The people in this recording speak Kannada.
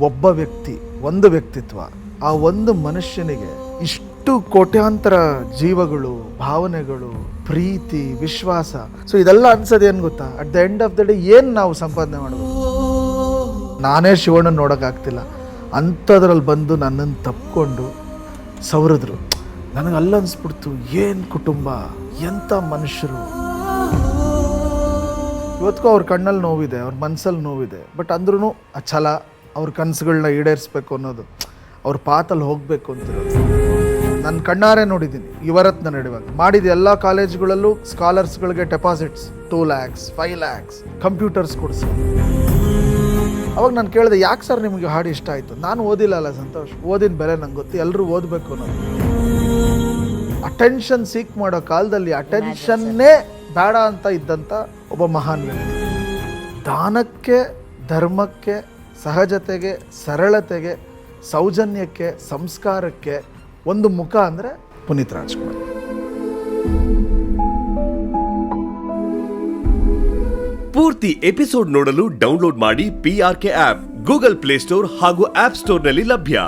ಒಬ್ಬ ವ್ಯಕ್ತಿ, ಒಂದು ವ್ಯಕ್ತಿತ್ವ, ಆ ಒಂದು ಮನುಷ್ಯನಿಗೆ ಇಷ್ಟು ಕೋಟ್ಯಾಂತರ ಜೀವಗಳು, ಭಾವನೆಗಳು, ಪ್ರೀತಿ, ವಿಶ್ವಾಸ. ಸೊ ಇದೆಲ್ಲ ಅನ್ಸೋದು ಏನು ಗೊತ್ತಾ, at the end of the day ಏನು ನಾವು ಸಂಪಾದನೆ ಮಾಡಬೇಕು. ನಾನೇ ಶಿವಣ್ಣನ ನೋಡೋಕ್ಕಾಗ್ತಿಲ್ಲ, ಅಂಥದ್ರಲ್ಲಿ ಬಂದು ನನ್ನನ್ನು ತಪ್ಪಿಕೊಂಡು ಸವರಿದ್ರು. ನನಗೆ ಅಲ್ಲನ್ಸ್ಬಿಡ್ತು, ಏನು ಕುಟುಂಬ, ಎಂಥ ಮನುಷ್ಯರು. ಇವತ್ತಿಗೂ ಅವ್ರ ಕಣ್ಣಲ್ಲಿ ನೋವಿದೆ, ಅವ್ರ ಮನಸ್ಸಲ್ಲಿ ನೋವಿದೆ. ಬಟ್ ಅಂದ್ರೂ ಆ ಛಲ, ಅವ್ರ ಕನಸುಗಳನ್ನ ಈಡೇರಿಸ್ಬೇಕು ಅನ್ನೋದು, ಅವ್ರ ಪಾತಲ್ಲಿ ಹೋಗಬೇಕು ಅಂತಿರೋದು ನನ್ನ ಕಣ್ಣಾರೆ ನೋಡಿದ್ದೀನಿ. ಯುವರತ್ನ ನಡೆಯುವಾಗ ಮಾಡಿದ ಎಲ್ಲ ಕಾಲೇಜ್ಗಳಲ್ಲೂ ಸ್ಕಾಲರ್ಸ್ಗಳಿಗೆ ಡೆಪಾಸಿಟ್ಸ್ 2 lakhs 5 lakhs ಕಂಪ್ಯೂಟರ್ಸ್ ಕೊಡಿಸಿ. ಅವಾಗ ನಾನು ಕೇಳಿದೆ, ಯಾಕೆ ಸರ್ ನಿಮಗೆ ಹಾಡು ಇಷ್ಟ ಆಯಿತು? ನಾನು ಓದಿಲ್ಲ ಅಲ್ಲ ಸಂತೋಷ್, ಓದಿನ ಬೆಲೆ ನಂಗೆ ಗೊತ್ತು, ಎಲ್ಲರೂ ಓದಬೇಕು ಅನ್ನೋದು. ಅಟೆನ್ಷನ್ ಸೀಕ್ ಮಾಡೋ ಕಾಲದಲ್ಲಿ ಅಟೆನ್ಷನ್ನೇ ಬೇಡ ಅಂತ ಇದ್ದಂಥ ಒಬ್ಬ ಮಹಾನ್ ವ್ಯಕ್ತಿ. ದಾನಕ್ಕೆ, ಧರ್ಮಕ್ಕೆ, ಸಹಜತೆಗೆ, ಸರಳತೆಗೆ, ಸೌಜನ್ಯಕ್ಕೆ, ಸಂಸ್ಕಾರಕ್ಕೆ ಒಂದು ಮುಖ ಅಂದರೆ ಪುನೀತ್ ರಾಜ್ಕುಮಾರ್. ಪೂರ್ತಿ ಎಪಿಸೋಡ್ ನೋಡಲು ಡೌನ್ಲೋಡ್ ಮಾಡಿ PRK ಆಪ್, ಗೂಗಲ್ ಪ್ಲೇಸ್ಟೋರ್ ಹಾಗೂ ಆಪ್ ಸ್ಟೋರ್ನಲ್ಲಿ ಲಭ್ಯ.